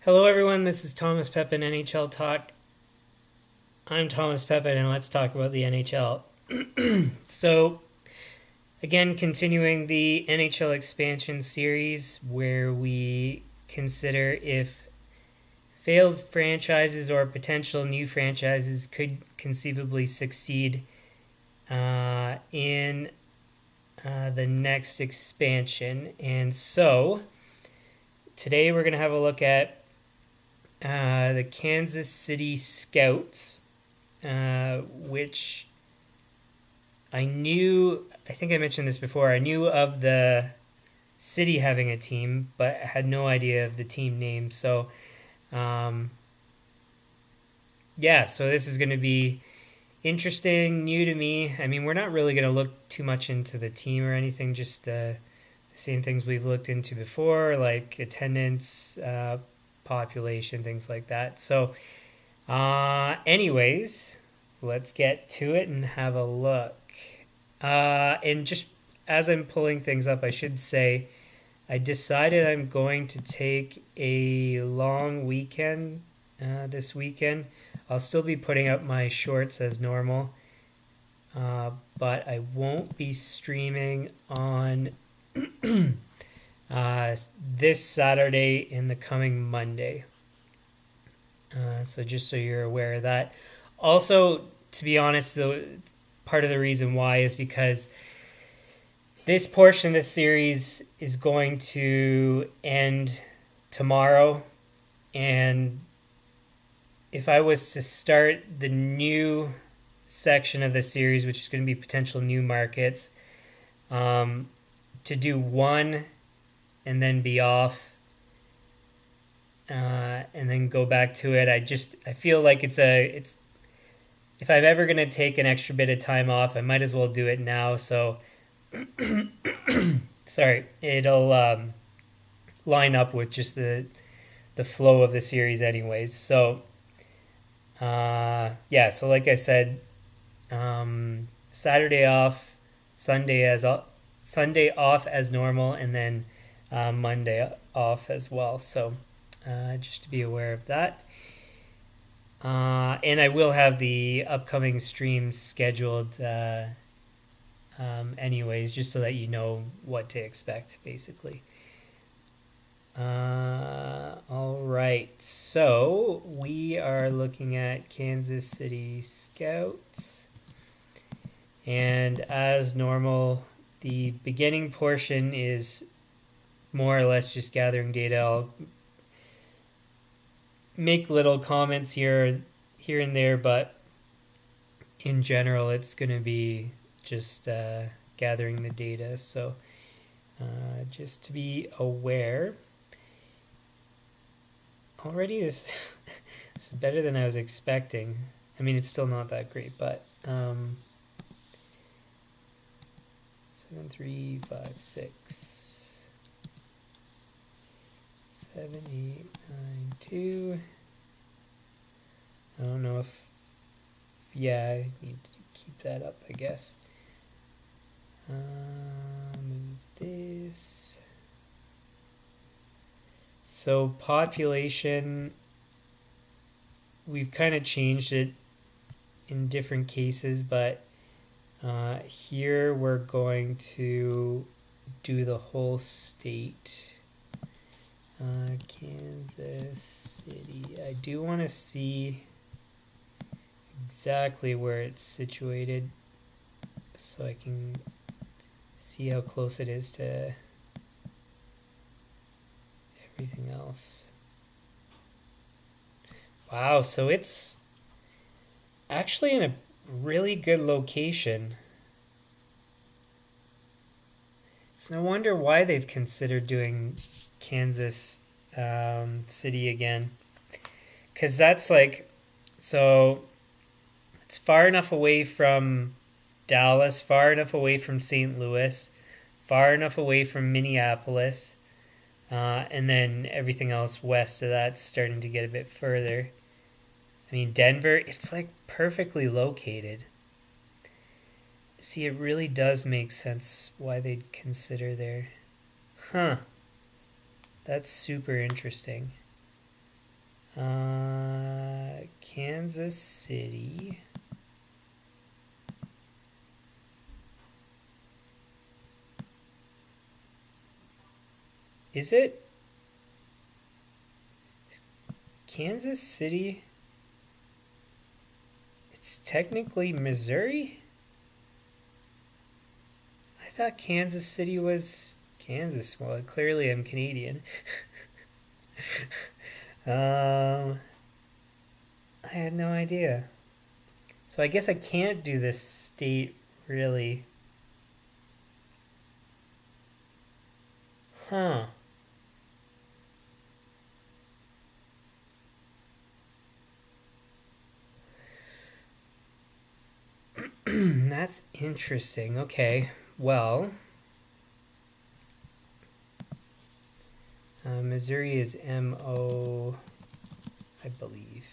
Hello, everyone. This is Thomas Pepin, NHL Talk. I'm Thomas Pepin, and let's talk about the NHL. So, again, continuing the NHL expansion series where we consider if failed franchises or potential new franchises could conceivably succeed in the next expansion. And so, today we're going to have a look at the Kansas City Scouts, which I think I mentioned this before, I knew of the city having a team, but I had no idea of the team name. So, so this is going to be interesting, new to me. I mean, we're not really going to look too much into the team or anything, just the same things we've looked into before, like attendance, population, things like that. So, anyways, let's get to it and have a look. And just as I'm pulling things up, I should say I decided I'm going to take a long weekend this weekend. I'll still be putting up my shorts as normal, but I won't be streaming on this Saturday and the coming Monday. So just so you're aware of that. Also, to be honest, part of the reason why is because this portion of the series is going to end tomorrow, and if I was to start the new section of the series, which is going to be potential new markets, to do one and then be off, and then go back to it. I feel like it's if I'm ever gonna take an extra bit of time off, I might as well do it now. So, sorry, it'll line up with just the flow of the series, anyways. So, so like I said, Saturday off, Sunday off as normal, and then Monday off as well. So just to be aware of that. And I will have the upcoming streams scheduled anyways, just so that you know what to expect, basically. All right, so we are looking at Kansas City Scouts. And as normal, the beginning portion is more or less just gathering data. I'll make little comments here and there, but in general, it's going to be just gathering the data. So just to be aware. Already this is better than I was expecting. I mean, it's still not that great, but 7, 3, 5, 6, 7, 8, 9, 2. I don't know if, I need to keep that up, I guess. Move this. So population, we've kind of changed it in different cases, but here we're going to do the whole state. Kansas City. I do want to see exactly where it's situated so I can see how close it is to everything else. Wow, so it's actually in a really good location. It's no wonder why they've considered doing Kansas City again, because that's so it's far enough away from Dallas, far enough away from St. Louis, far enough away from Minneapolis, and then everything else west of that's starting to get a bit further. I mean, Denver, it's perfectly located. See, it really does make sense why they'd consider there. Huh. That's super interesting. Kansas City. Is it? Kansas City? It's technically Missouri? I thought Kansas City was Kansas. Well, clearly I'm Canadian. I had no idea. So I guess I can't do this state, really. Huh. That's interesting. Okay. Well, Missouri is M-O, I believe.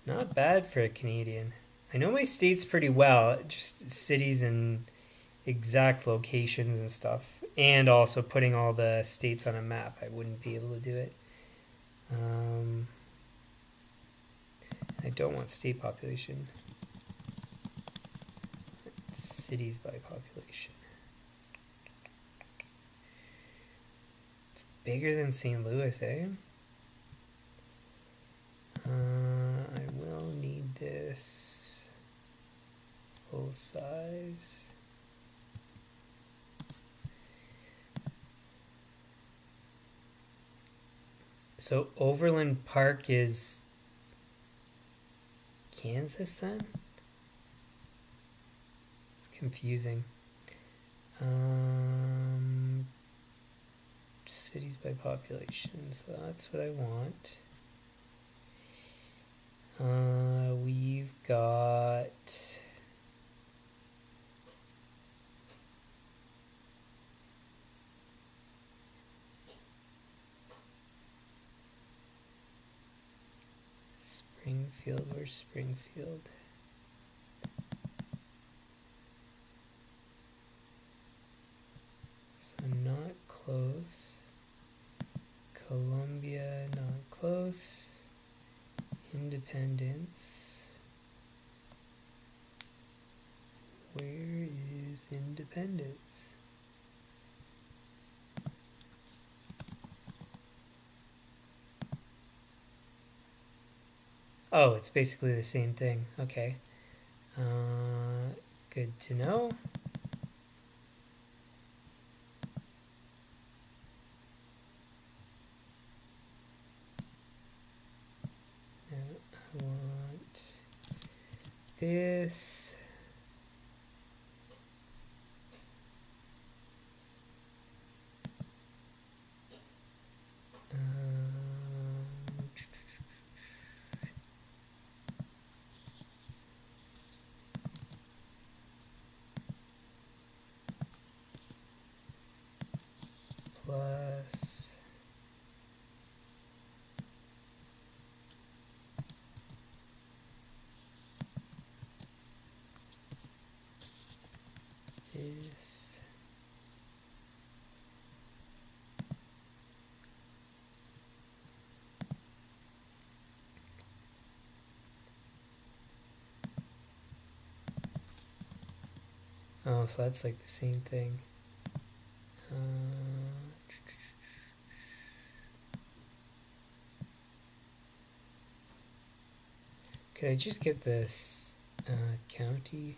Not bad for a Canadian. I know my states pretty well, just cities and exact locations and stuff. And also putting all the states on a map. I wouldn't be able to do it. I don't want state population. Cities by population. It's bigger than St. Louis, eh? I will need this full size. So Overland Park is Kansas then? It's confusing. Cities by population, so that's what I want. We've got Springfield. Where's Springfield? So not close. Columbia, not close. Independence. Where is Independence? Oh, it's basically the same thing. Okay. Good to know. I want this. Plus this. Oh, so that's like the same thing. Could I just get this county?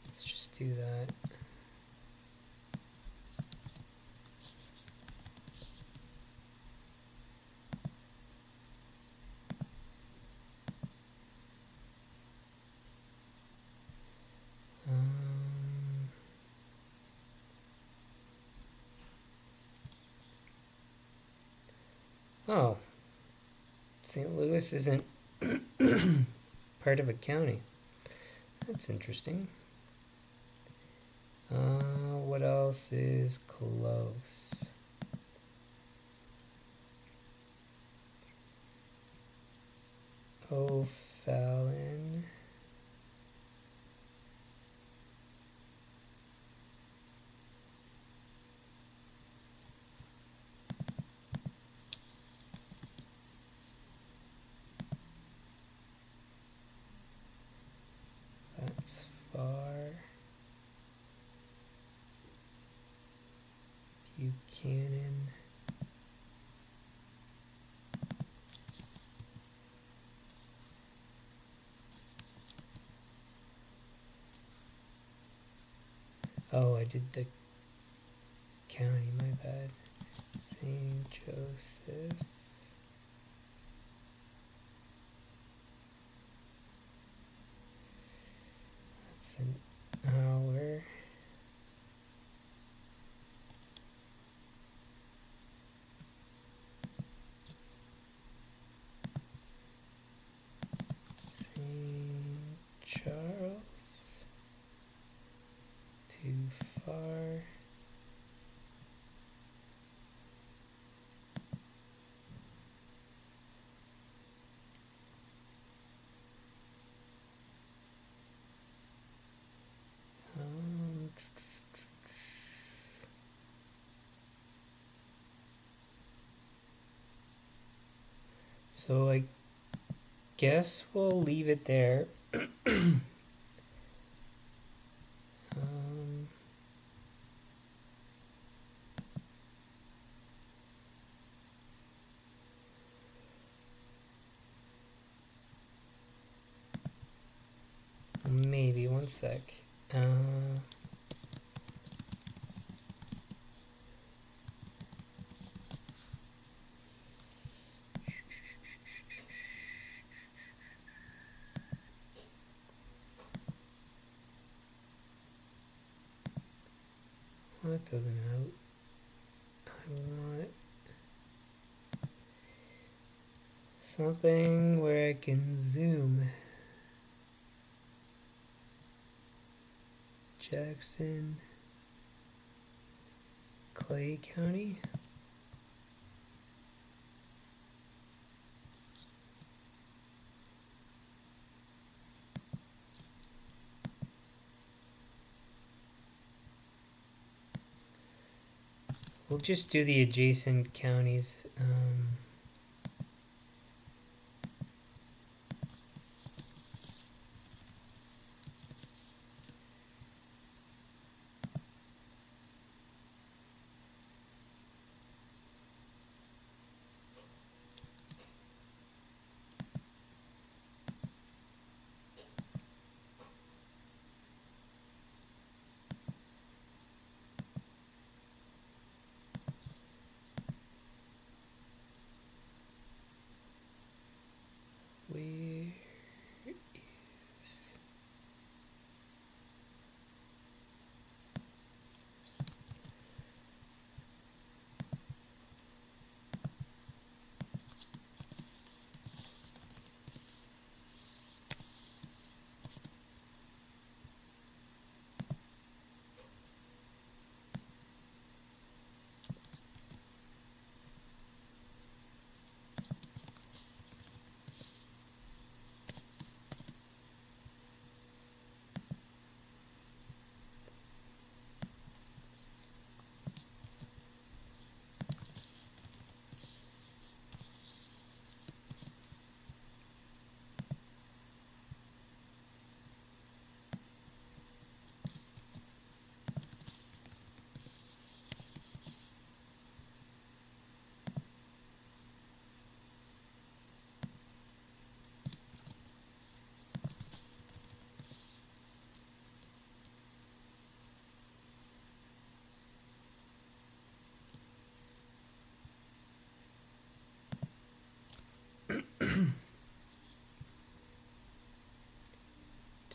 Let's just do that. Oh, St. Louis isn't part of a county. That's interesting. What else is close? O'Fallon. That's far. Buchanan. Oh, I did the county, my bad. St. Joseph. That's an hour. St. Charles. Too far. So I guess we'll leave it there. Maybe one sec. That doesn't help. I want something where I can zoom. Jackson, Clay County. We'll just do the adjacent counties. Where is...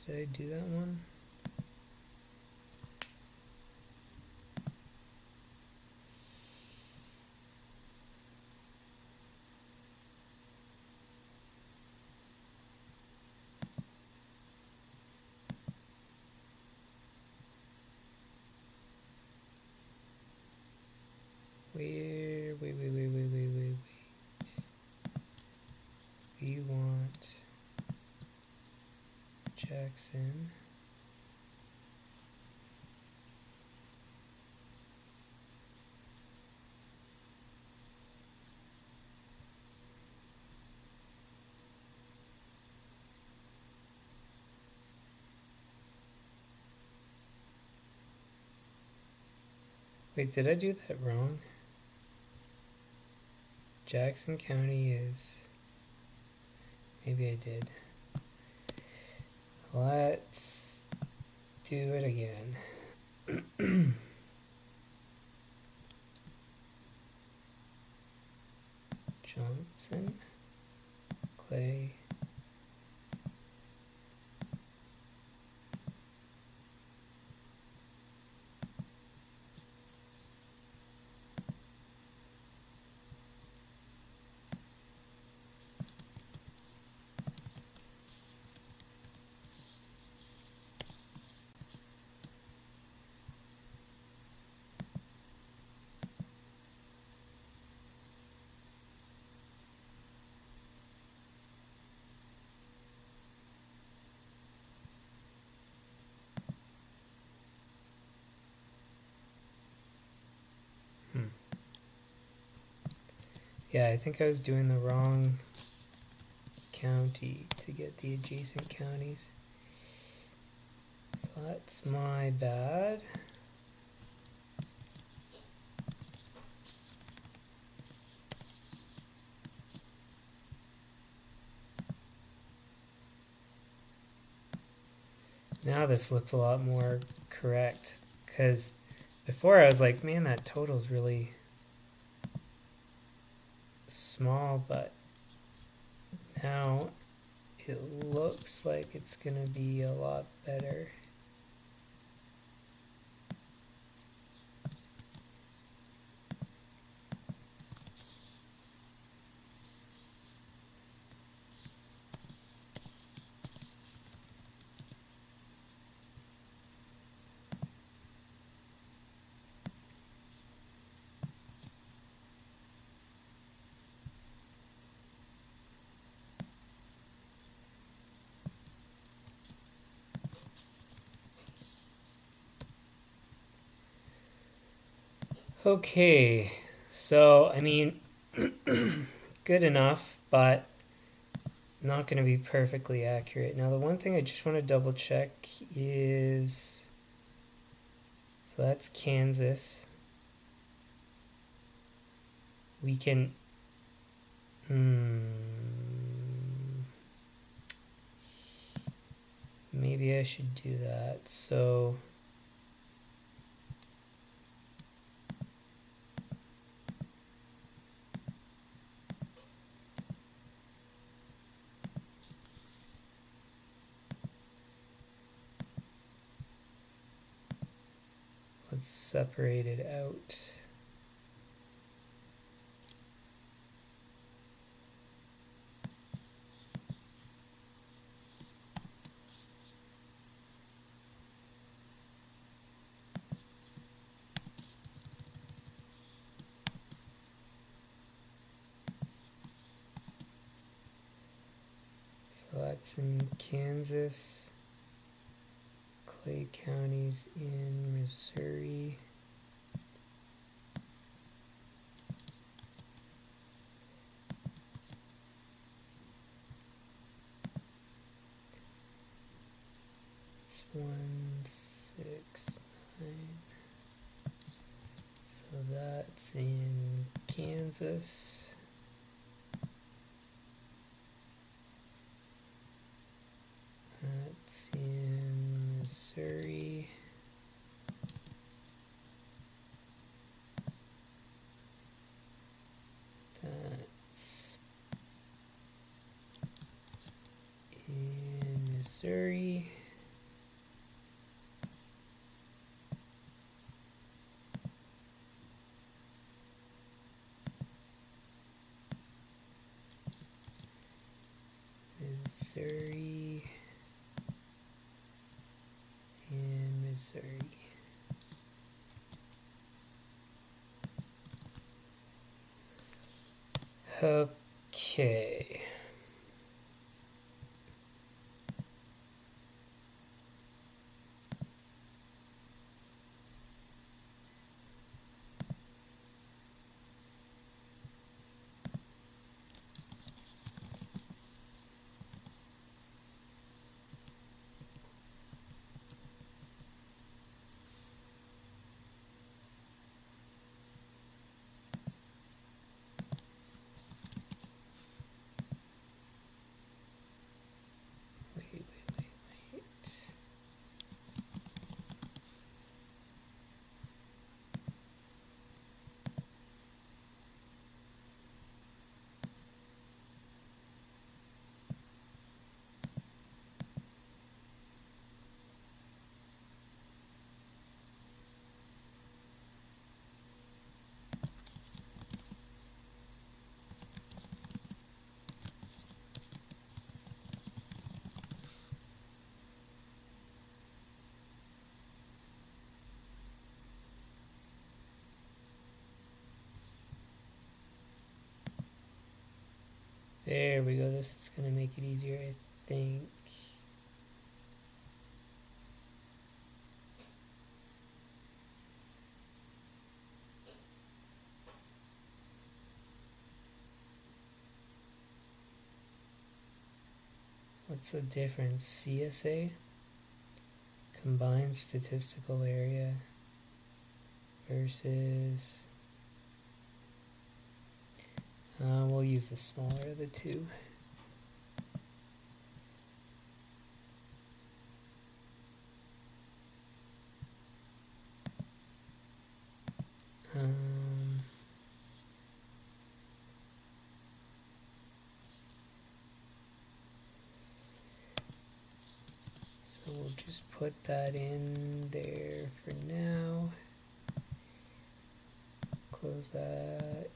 Did I do that one? Wait. We want Jackson. Wait, did I do that wrong? Jackson County is... Maybe I did. Let's do it again. Johnson, Clay, Yeah, I think I was doing the wrong county to get the adjacent counties. So that's my bad. Now this looks a lot more correct, because before I was like, man, that total's really small, but now it looks like it's gonna be a lot better. Okay, so I mean, good enough, but not going to be perfectly accurate. Now, the one thing I just want to double check is, so that's Kansas. We can, maybe I should do that. So let's separate it out. So that's in Kansas, Clay County's in Missouri. It's 169. So that's in Kansas. That's in Missouri. That's in Missouri. Missouri. And Missouri. Okay. There we go. This is going to make it easier, I think. What's the difference? CSA? Combined statistical area versus... we'll use the smaller of the two. So we'll just put that in there for now. Close that.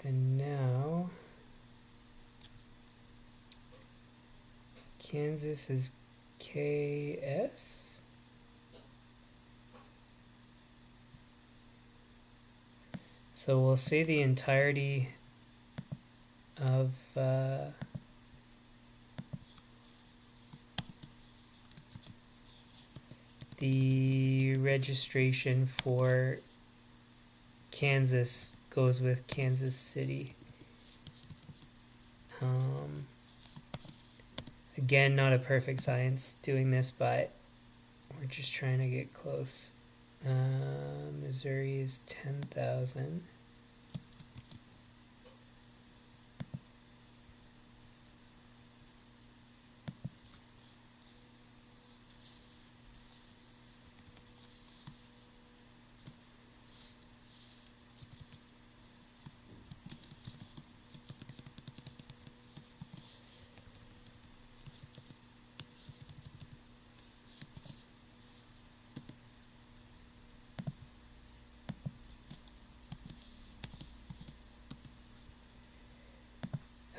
Then now Kansas is KS. So we'll say the entirety of the registration for Kansas goes with Kansas City. Again, not a perfect science doing this, but we're just trying to get close. Missouri is 10,000.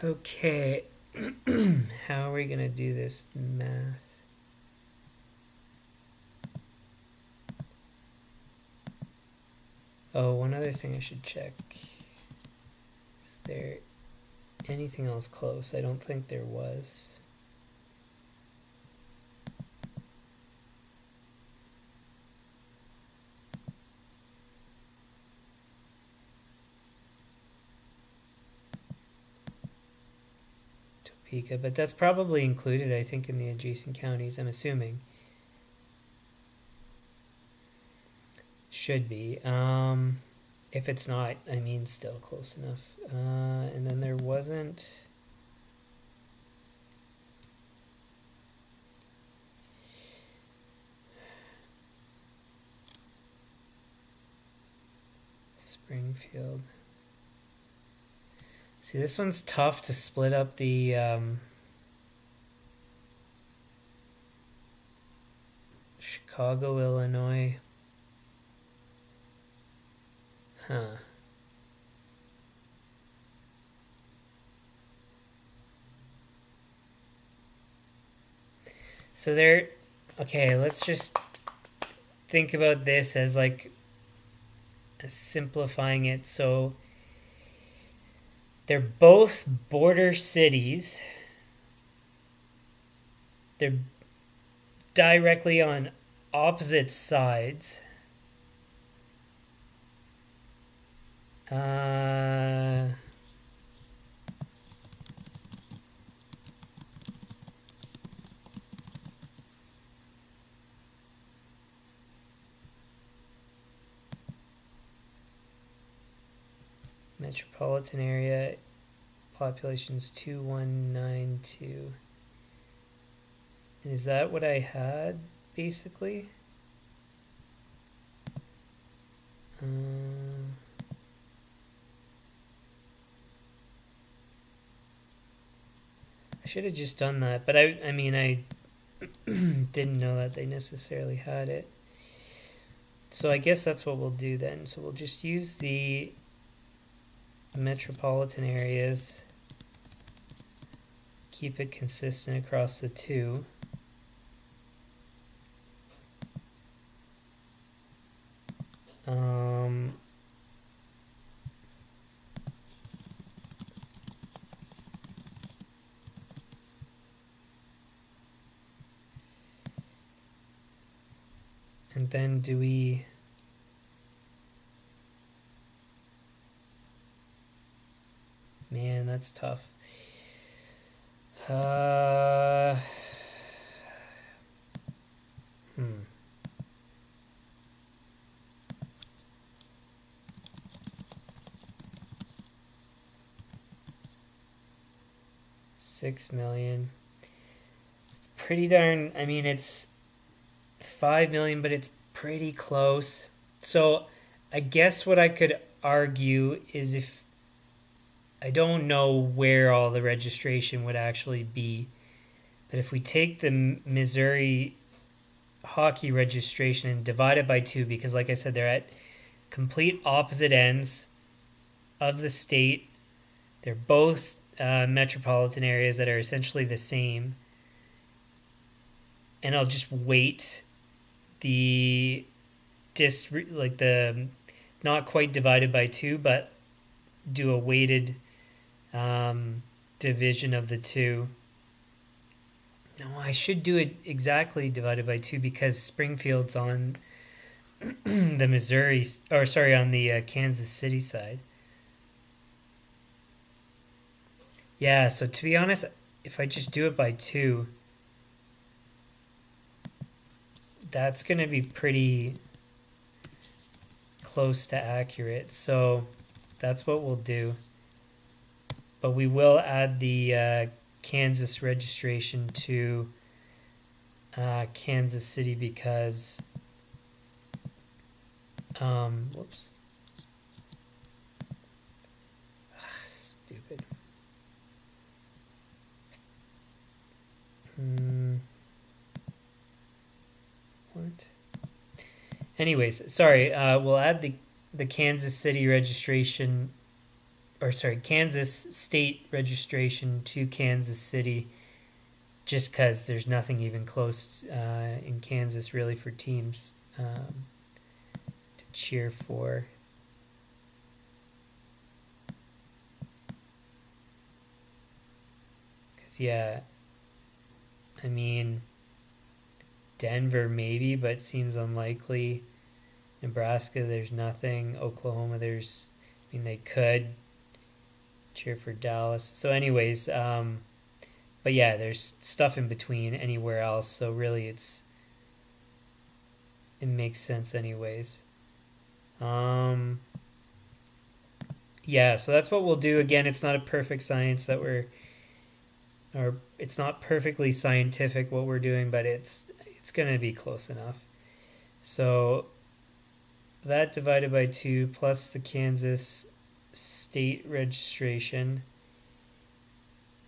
Okay, how are we going to do this math? Oh, one other thing I should check. Is there anything else close? I don't think there was. But that's probably included, I think, in the adjacent counties, I'm assuming. Should be. If it's not, I mean, still close enough. And then there wasn't... Springfield. See, this one's tough to split up the Chicago, Illinois. Huh. So there, okay, let's just think about this as like simplifying it. So they're both border cities. They're directly on opposite sides. Metropolitan area, population's 2192. Is that what I had, basically? I should have just done that, but I mean, I didn't know that they necessarily had it. So I guess that's what we'll do then. So we'll just use the metropolitan areas, keep it consistent across the two. And then do we... Man, that's tough. 6 million. It's pretty darn... I mean, it's 5 million, but it's pretty close. So I guess what I could argue is if... I don't know where all the registration would actually be, but if we take the Missouri hockey registration and divide it by 2, because like I said, they're at complete opposite ends of the state. They're both metropolitan areas that are essentially the same. And I'll just weight the not quite divided by 2, but do a weighted division of the 2. No, I should do it exactly divided by 2 because Springfield's on the Missouri, or sorry, on the Kansas City side. Yeah, so to be honest, if I just do it by 2, that's going to be pretty close to accurate. So that's what we'll do. But we will add the Kansas registration to Kansas City because... whoops. Stupid. What? Anyways, sorry. We'll add the Kansas City registration, or sorry, Kansas State registration to Kansas City, just because there's nothing even close in Kansas really for teams to cheer for. Because yeah, I mean, Denver maybe, but it seems unlikely. Nebraska, there's nothing. Oklahoma, I mean, they could cheer for Dallas. So anyways, but yeah, there's stuff in between anywhere else. So really it makes sense anyways. Yeah, so that's what we'll do. Again, it's not a perfect science or it's not perfectly scientific what we're doing, but it's going to be close enough. So that divided by 2 plus the Kansas State registration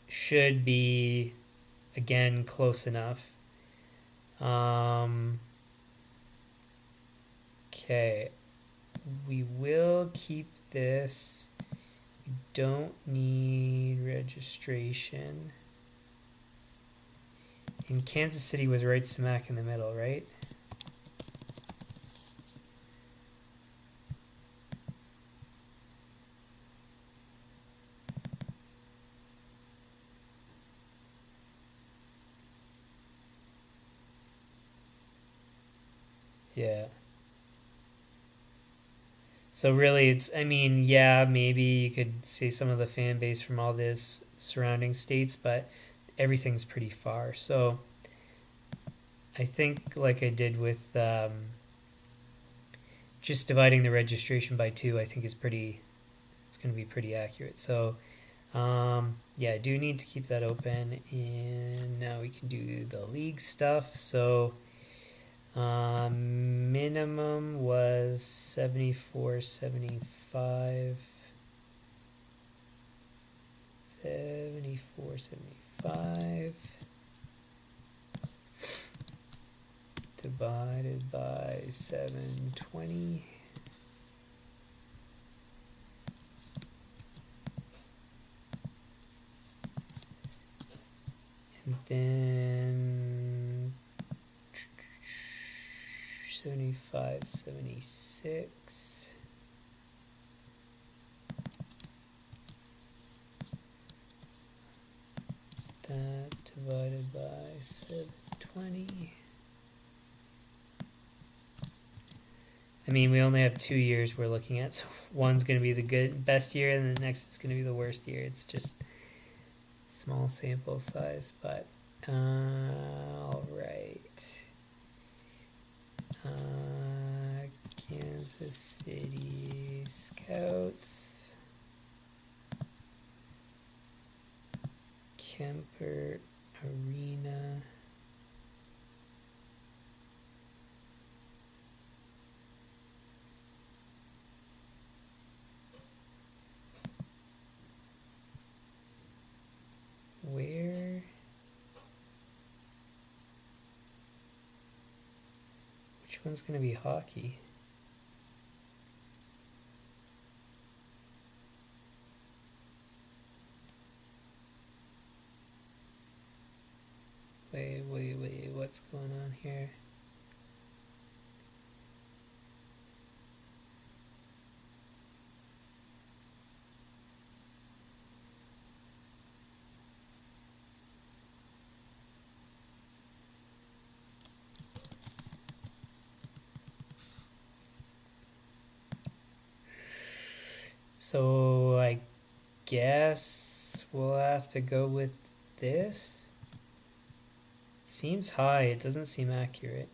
should be, again, close enough. Okay. We will keep this. We don't need registration. And Kansas City was right smack in the middle, right? Yeah. So really it's, I mean, yeah, maybe you could say some of the fan base from all this surrounding states, but everything's pretty far. So I think like I did with just dividing the registration by 2, I think it's going to be pretty accurate. So yeah, I do need to keep that open, and now we can do the league stuff. So minimum was 74.75. 74.75 divided by 720. And then 75.76. That divided by 720. I mean, we only have 2 years we're looking at, so one's going to be the best year, and the next is going to be the worst year. It's just small sample size, but all right. Kansas City Scouts, Kemper Arena. Where? Which one's going to be hockey? Wait, what's going on here? So I guess we'll have to go with this. Seems high, it doesn't seem accurate.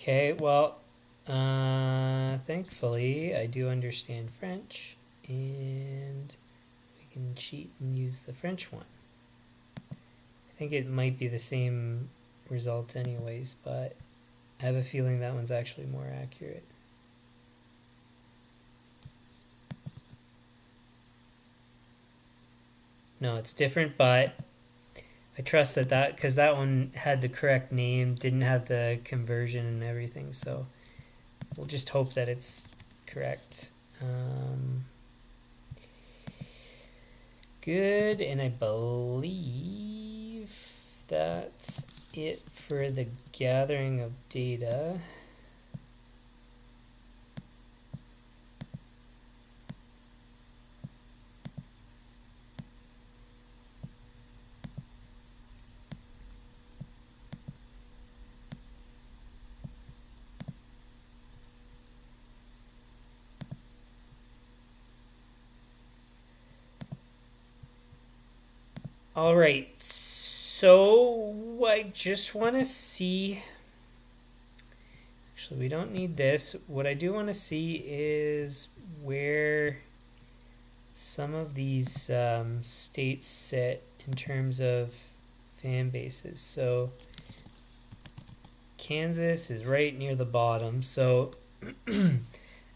Okay, well, thankfully I do understand French, and we can cheat and use the French one. I think it might be the same result anyways, but I have a feeling that one's actually more accurate. No, it's different, but I trust that because that one had the correct name, didn't have the conversion and everything, so we'll just hope that it's correct. Good, and I believe that's it for the gathering of data. All right, so I just want to see. Actually, we don't need this. What I do want to see is where some of these states sit in terms of fan bases. So Kansas is right near the bottom. So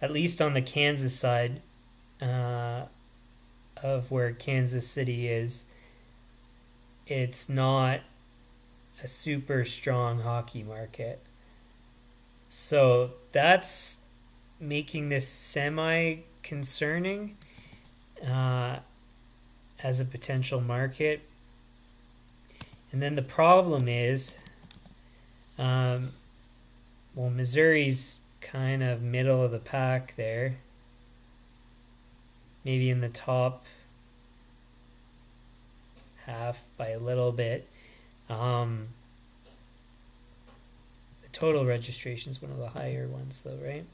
at least on the Kansas side of where Kansas City is, it's not a super strong hockey market. So that's making this semi-concerning as a potential market. And then the problem is, well, Missouri's kind of middle of the pack there. Maybe in the top half by a little bit. The total registration is one of the higher ones though, right?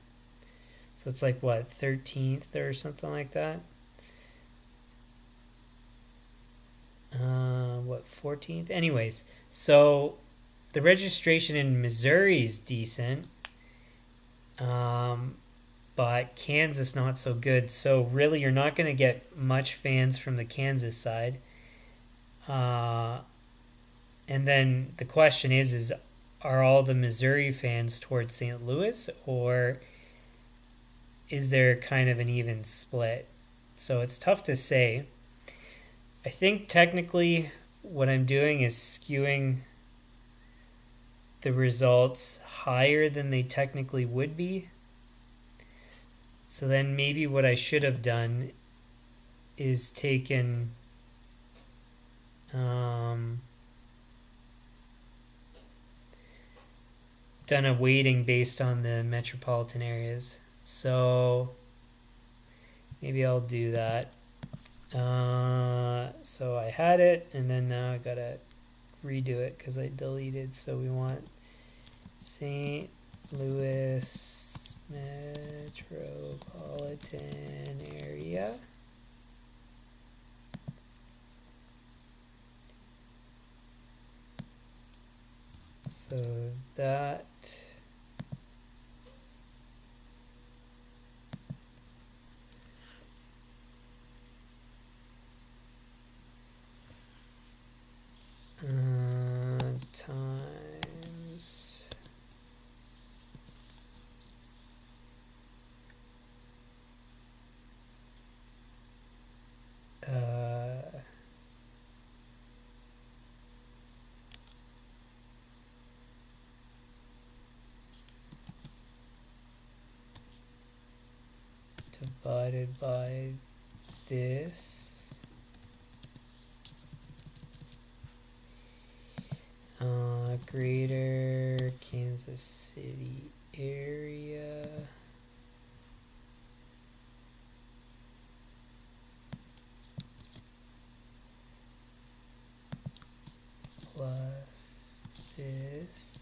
So it's like what, 13th or something like that? What, 14th? Anyways, so the registration in Missouri is decent, but Kansas not so good. So really you're not going to get much fans from the Kansas side. And then the question is are all the Missouri fans towards St. Louis, or is there kind of an even split? So it's tough to say. I think technically what I'm doing is skewing the results higher than they technically would be. So then maybe what I should have done is taken done a weighting based on the metropolitan areas. So maybe I'll do that. So I had it, and then now I gotta redo it because I deleted. So we want St. Louis metropolitan area. So that times divided by this greater Kansas City area plus this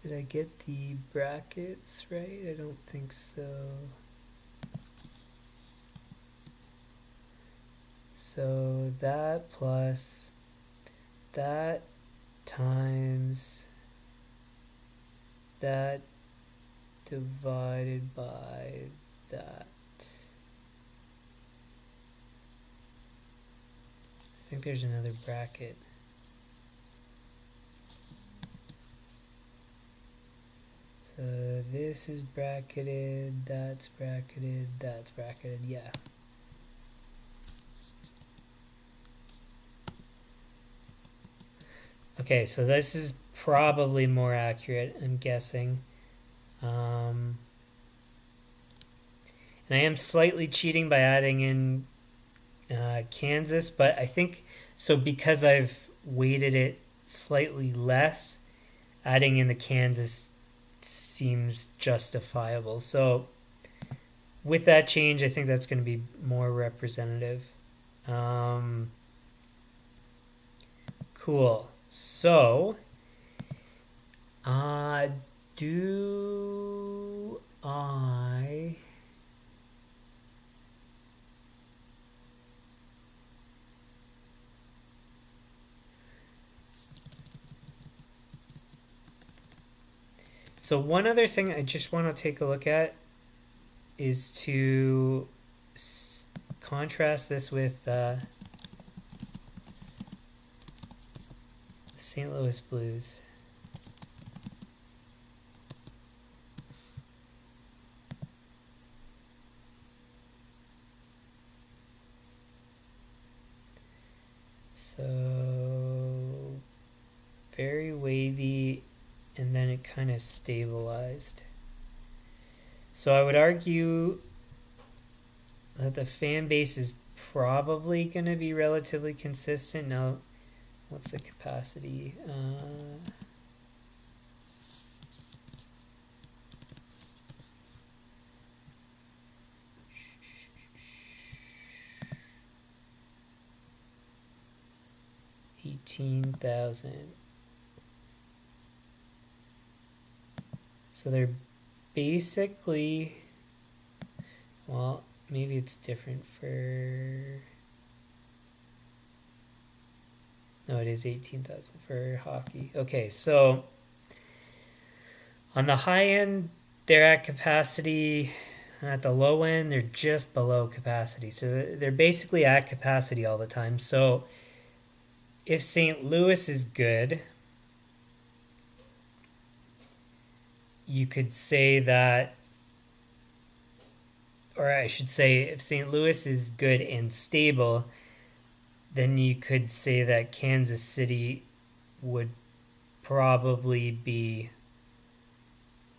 Did I get the brackets right? I don't think so. So that plus that times that divided by that. I think there's another bracket. So this is bracketed, that's bracketed, that's bracketed, yeah. Okay, so this is probably more accurate, I'm guessing. And I am slightly cheating by adding in Kansas, but I think, so because I've weighted it slightly less, adding in the Kansas seems justifiable. So with that change, I think that's going to be more representative. Cool. So, do I... So one other thing I just want to take a look at is to contrast this with St. Louis Blues. So very wavy, and then it kind of stabilized. So I would argue that the fan base is probably going to be relatively consistent. Now, what's the capacity? $18,000. So they're basically, well, maybe it's different for, no, it is 18,000 for hockey. Okay, so on the high end, they're at capacity. At the low end, they're just below capacity. So they're basically at capacity all the time. So if St. Louis is good, you could say that, or I should say, if St. Louis is good and stable, then you could say that Kansas City would probably be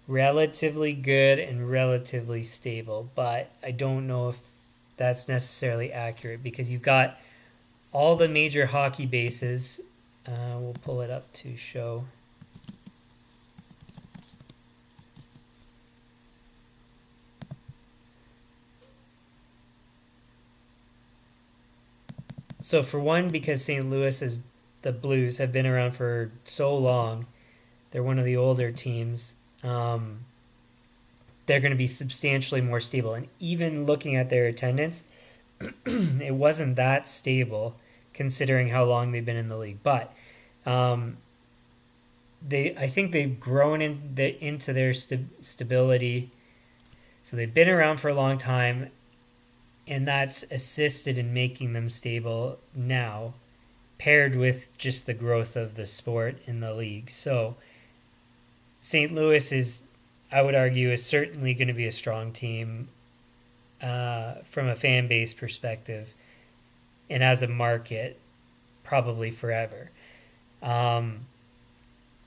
relatively good and relatively stable. But I don't know if that's necessarily accurate because you've got all the major hockey bases. We'll pull it up to show. So for one, because St. Louis is the Blues have been around for so long, they're one of the older teams. They're going to be substantially more stable. And even looking at their attendance, it wasn't that stable considering how long they've been in the league. But I think they've grown into their stability. So they've been around for a long time, and that's assisted in making them stable now, paired with just the growth of the sport in the league. So St. Louis is, I would argue, is certainly going to be a strong team from a fan base perspective, and as a market, probably forever.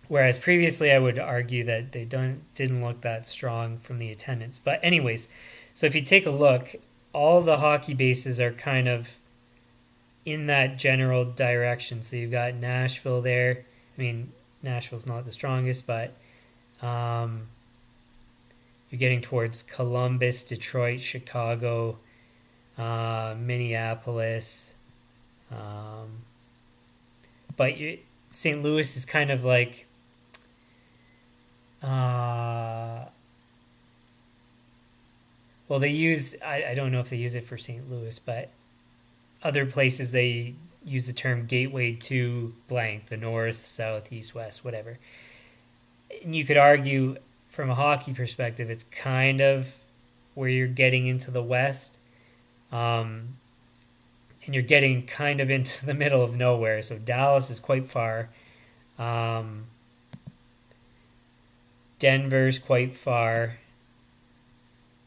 Whereas previously, I would argue that they didn't look that strong from the attendance. But anyways, so if you take a look, all the hockey bases are kind of in that general direction. So you've got Nashville there. I mean, Nashville's not the strongest, but you're getting towards Columbus, Detroit, Chicago, Minneapolis. But St. Louis is kind of like well, they use, I don't know if they use it for St. Louis, but other places they use the term gateway to blank, the north, south, east, west, whatever. And you could argue from a hockey perspective, it's kind of where you're getting into the west. And you're getting kind of into the middle of nowhere. So Dallas is quite far. Denver's quite far.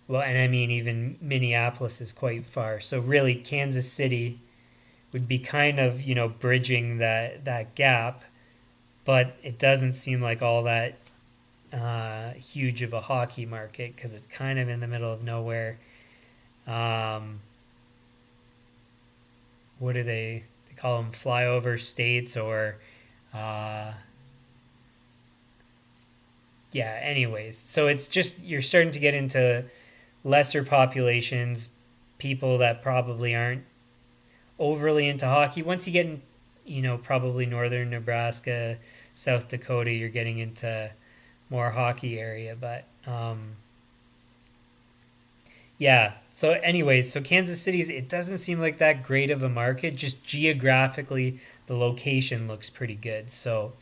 Well, and I mean, even Minneapolis is quite far. So really, Kansas City would be kind of, bridging that gap. But it doesn't seem like all that huge of a hockey market because it's kind of in the middle of nowhere. What do they call them? Flyover states or... anyways. So it's just, you're starting to get into lesser populations, people that probably aren't overly into hockey. Once you get in, probably northern Nebraska, South Dakota, you're getting into more hockey area. But so anyways, so Kansas City, it doesn't seem like that great of a market. Just geographically, the location looks pretty good. So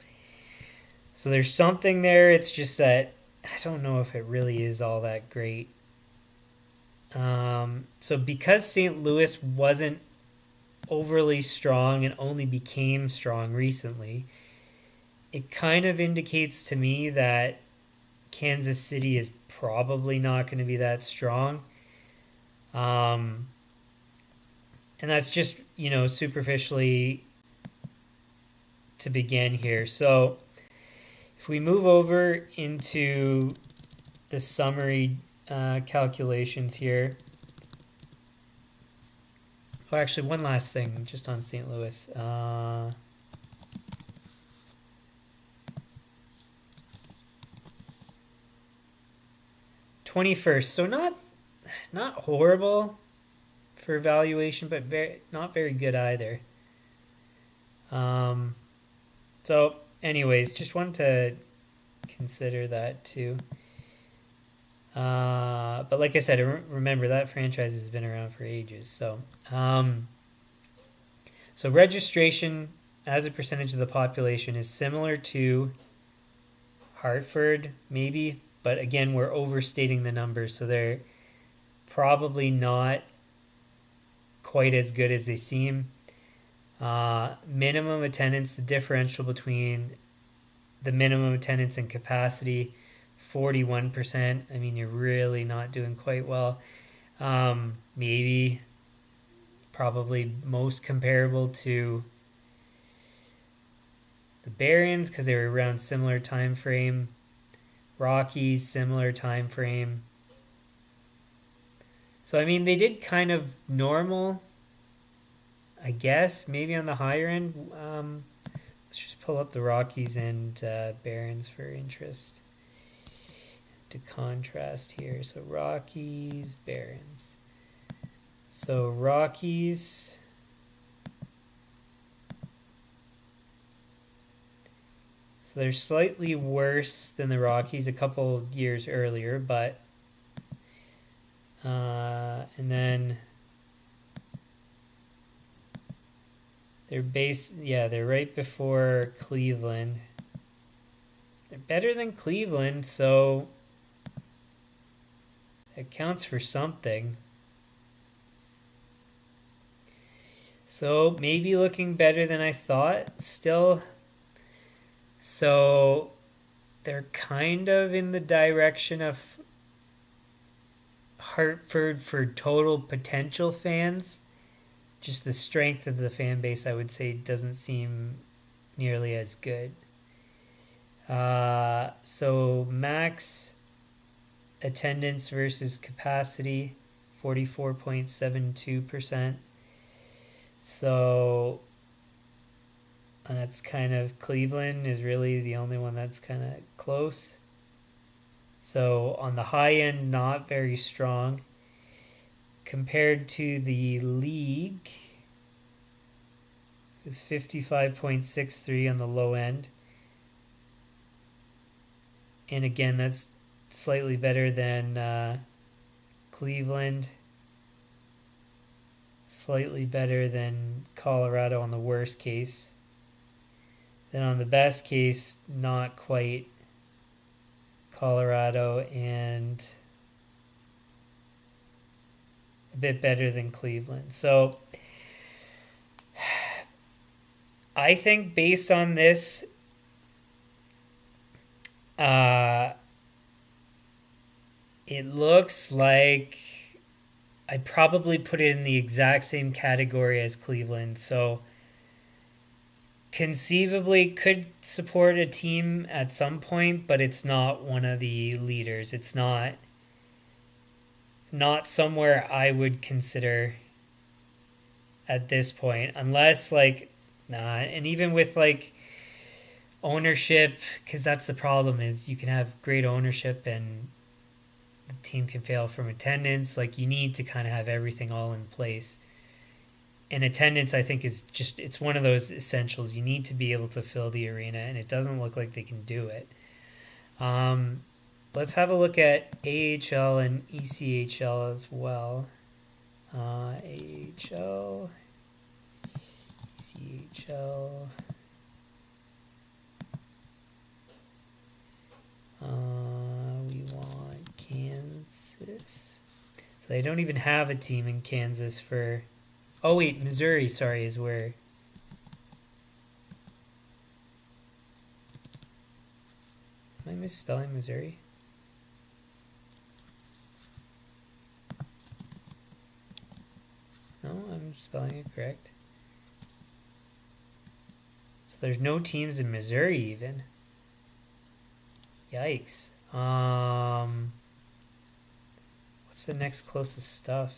there's something there. It's just that I don't know if it really is all that great. So because St. Louis wasn't overly strong and only became strong recently, it kind of indicates to me that Kansas City is probably not going to be that strong. And that's just, superficially to begin here. So if we move over into the summary calculations here. Oh, actually, one last thing just on St. Louis. 21st, so not horrible for evaluation, but not very good either. So anyways, just wanted to consider that too. But like I said, remember that franchise has been around for ages. So registration as a percentage of the population is similar to Hartford, maybe, but again, we're overstating the numbers, so they're probably not quite as good as they seem. Minimum attendance, the differential between the minimum attendance and capacity 41%. I mean, you're really not doing quite well. Maybe probably most comparable to the Barons because they were around similar time frame. Rockies, similar time frame. So I mean, they did kind of normal, I guess, maybe on the higher end. Let's just pull up the Rockies and Barons for interest to contrast here. So Rockies, Barons. So Rockies. So they're slightly worse than the Rockies a couple years earlier, but and then they're they're right before Cleveland. They're better than Cleveland, so it counts for something. So maybe looking better than I thought still. So they're kind of in the direction of Hartford for total potential fans. Just the strength of the fan base, I would say, doesn't seem nearly as good. So max attendance versus capacity, 44.72%. So that's kind of Cleveland is really the only one that's kind of close. So on the high end, not very strong. Compared to the league, it's 55.63 on the low end. And again, that's slightly better than Cleveland. Slightly better than Colorado on the worst case. Then on the best case, not quite Colorado and a bit better than Cleveland. So I think based on this, it looks like I probably put it in the exact same category as Cleveland. So conceivably could support a team at some point, but it's not one of the leaders. It's not somewhere I would consider at this point, unless and even with ownership, because that's the problem is you can have great ownership and the team can fail from attendance. You need to kind of have everything all in place. And attendance, I think, is it's one of those essentials. You need to be able to fill the arena, and it doesn't look like they can do it. Let's have a look at AHL and ECHL as well. AHL, ECHL. We want Kansas. So they don't even have a team in Kansas for... Oh, wait, Missouri, sorry, is where... Am I misspelling Missouri? No, I'm spelling it correct. So there's no teams in Missouri even. Yikes. What's the next closest stuff?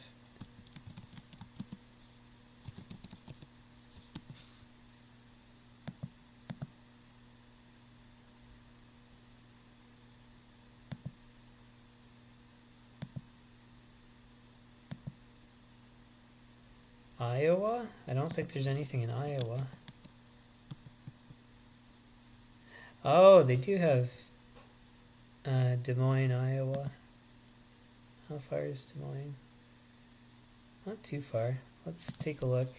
Iowa? I don't think there's anything in Iowa. Oh, they do have Des Moines, Iowa. How far is Des Moines? Not too far. Let's take a look.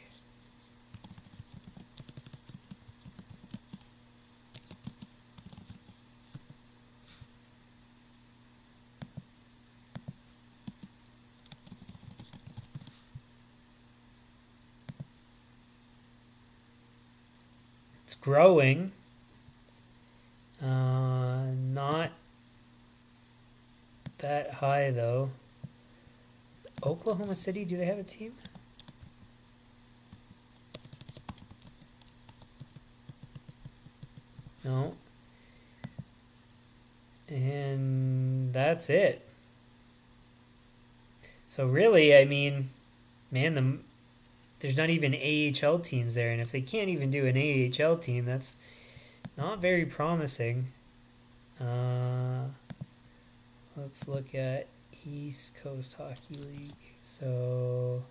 It's growing. Not high, though. Oklahoma City, do they have a team? No. And that's it. So really, I mean, man, there's not even AHL teams there, and if they can't even do an AHL team, that's not very promising. Let's look at East Coast Hockey League. So,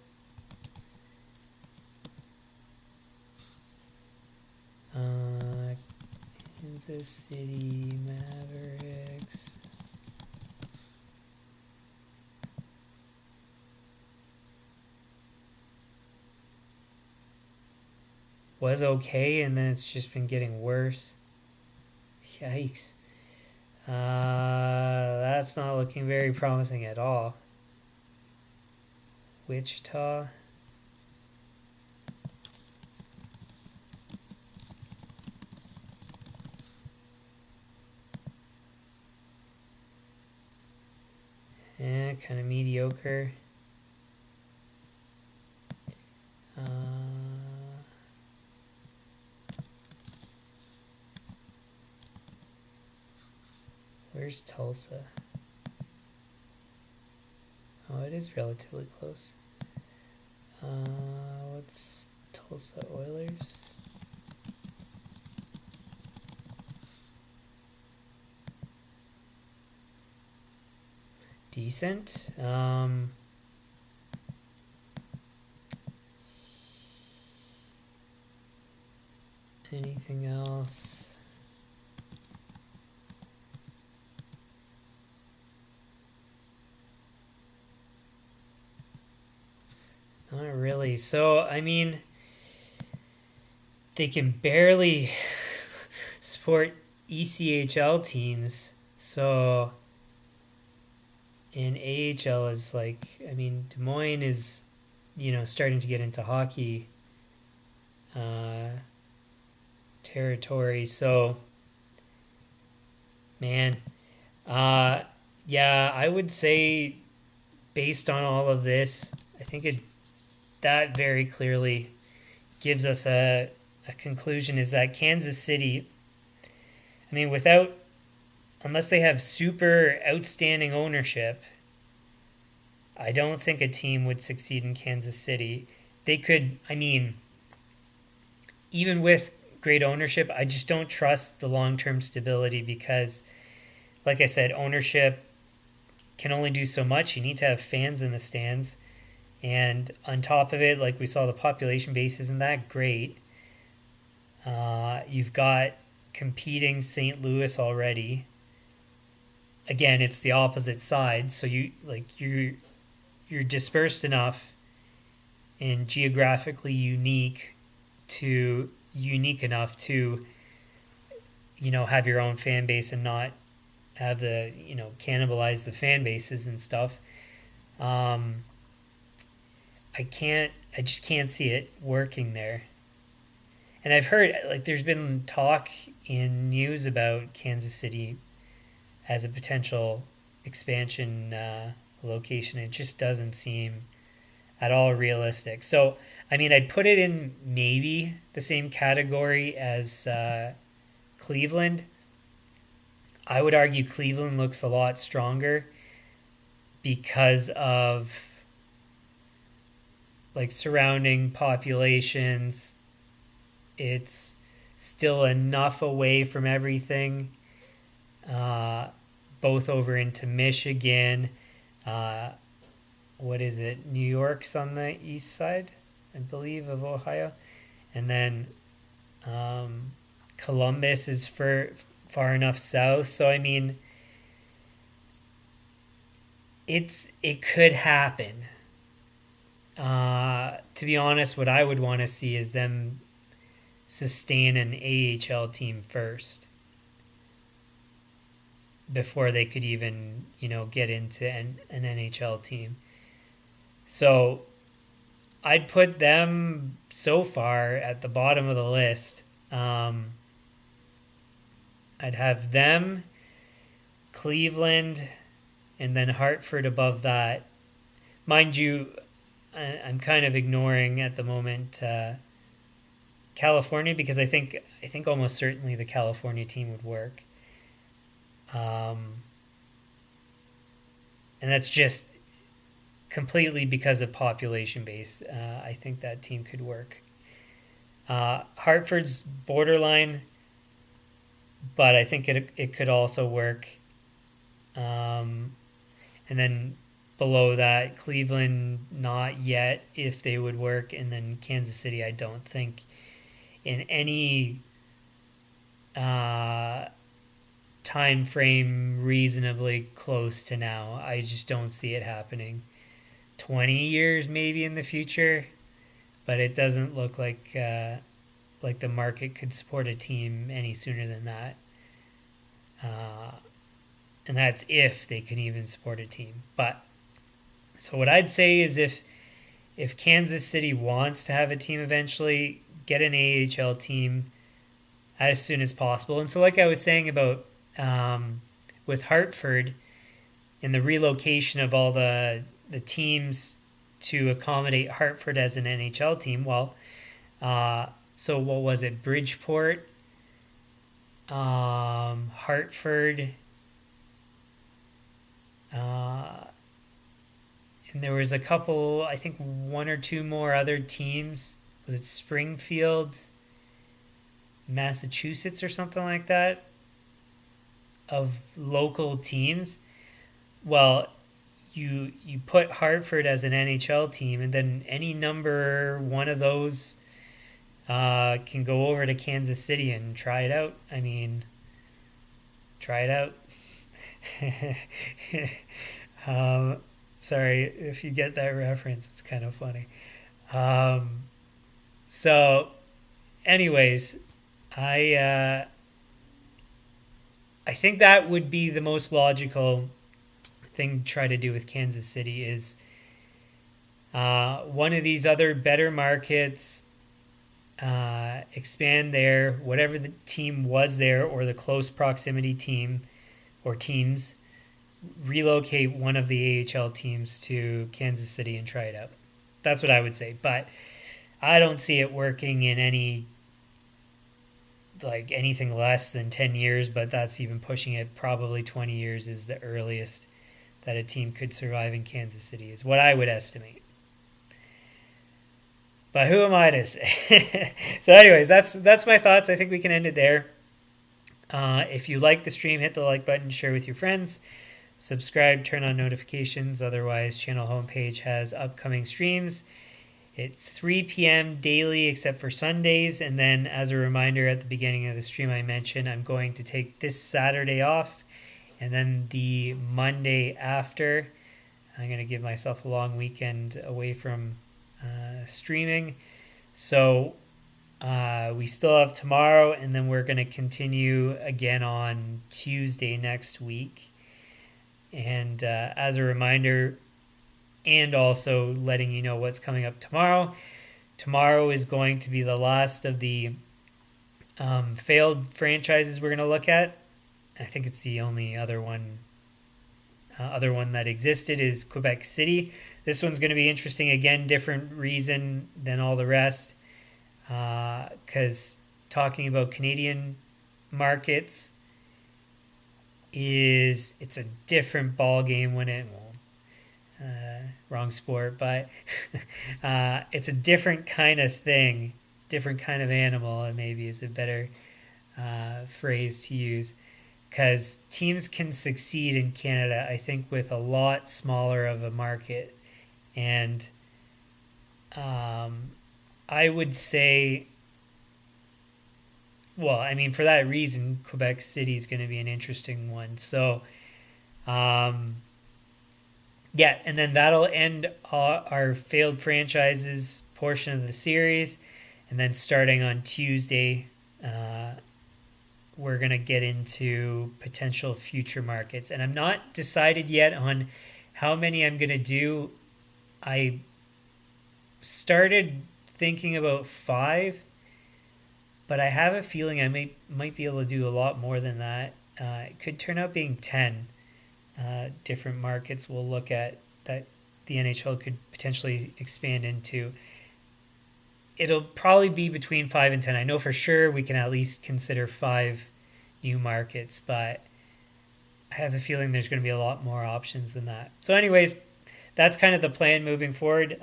Kansas City Mavericks. Was okay, and then it's just been getting worse. Yikes. That's not looking very promising at all. Wichita. Yeah, kind of mediocre. Where's Tulsa? Oh, it is relatively close. What's Tulsa Oilers? Decent. Anything else? Not really. So, I mean, they can barely support ECHL teams. So, in AHL is like, I mean, Des Moines is, starting to get into hockey territory. So, man, yeah, I would say based on all of this, I think that very clearly gives us a conclusion is that Kansas City, I mean, unless they have super outstanding ownership, I don't think a team would succeed in Kansas City. They could, I mean, even with great ownership, I just don't trust the long-term stability because, like I said, ownership can only do so much. You need to have fans in the stands. And on top of it, like we saw, the population base isn't that great. You've got competing St. Louis already. Again, it's the opposite side, so you're dispersed enough and geographically unique enough to have your own fan base and not have the cannibalize the fan bases and stuff. I just can't see it working there. And I've heard, like, there's been talk in news about Kansas City as a potential expansion location. It just doesn't seem at all realistic. So, I mean, I'd put it in maybe the same category as Cleveland. I would argue Cleveland looks a lot stronger because of like surrounding populations. It's still enough away from everything, both over into Michigan. What is it? New York's on the east side, I believe, of Ohio. And then Columbus is far enough south. So, I mean, it could happen. To be honest, what I would want to see is them sustain an AHL team first before they could even, get into an NHL team. So I'd put them so far at the bottom of the list. I'd have them, Cleveland, and then Hartford above that. Mind you, I'm kind of ignoring at the moment California, because I think almost certainly the California team would work, and that's just completely because of population base. I think that team could work. Hartford's borderline, but I think it could also work. And then below that, Cleveland, not yet, if they would work. And then Kansas City, I don't think in any time frame reasonably close to now. I just don't see it happening. 20 years maybe in the future, but it doesn't look like the market could support a team any sooner than that. And that's if they can even support a team. But so what I'd say is if Kansas City wants to have a team eventually, get an AHL team as soon as possible. And so like I was saying about with Hartford and the relocation of all the teams to accommodate Hartford as an NHL team, well, so what was it? Bridgeport, Hartford, and there was a couple, I think one or two more other teams. Was it Springfield, Massachusetts, or something like that, of local teams? Well, you put Hartford as an NHL team, and then any number one of those can go over to Kansas City and try it out. I mean, try it out. Sorry if you get that reference. It's kind of funny. So, anyways, I think that would be the most logical thing to try to do with Kansas City is one of these other better markets, expand there, whatever the team was there or the close proximity team or teams, relocate one of the AHL teams to Kansas City and try it out. That's what I would say. But I don't see it working in anything less than 10 years, but that's even pushing it. Probably 20 years is the earliest that a team could survive in Kansas City, is what I would estimate. But who am I to say? So anyways, that's my thoughts. I think we can end it there. If you like the stream, hit the like button, share with your friends, subscribe, turn on notifications. Otherwise, channel homepage has upcoming streams. It's 3 p.m. daily except for Sundays. And then as a reminder, at the beginning of the stream I mentioned, I'm going to take this Saturday off. And then the Monday after, I'm going to give myself a long weekend away from streaming. So we still have tomorrow, and then we're going to continue again on Tuesday next week. And as a reminder, and also letting you know what's coming up tomorrow. Tomorrow is going to be the last of the failed franchises we're going to look at. I think it's the only other one that existed is Quebec City. This one's going to be interesting. Again, different reason than all the rest. Because talking about Canadian markets it's a different ball game when wrong sport, but it's a different kind of thing, different kind of animal, and maybe is a better phrase to use, because teams can succeed in Canada, I think, with a lot smaller of a market. And I would say, well, I mean, for that reason, Quebec City is going to be an interesting one. So, yeah, and then that'll end our failed franchises portion of the series. And then starting on Tuesday, we're going to get into potential future markets. And I'm not decided yet on how many I'm going to do. I started thinking about 5, but I have a feeling I might be able to do a lot more than that. It could turn out being 10. different markets we'll look at that the NHL could potentially expand into. It'll probably be between 5 and 10. I know for sure we can at least consider 5 new markets, but I have a feeling there's going to be a lot more options than that. So, anyways, that's kind of the plan moving forward.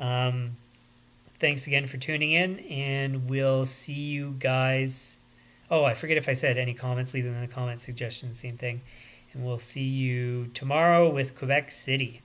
Thanks again for tuning in, and we'll see you guys. Oh, I forget if I said any comments, leave them in the comments, suggestions, same thing. And we'll see you tomorrow with Quebec City.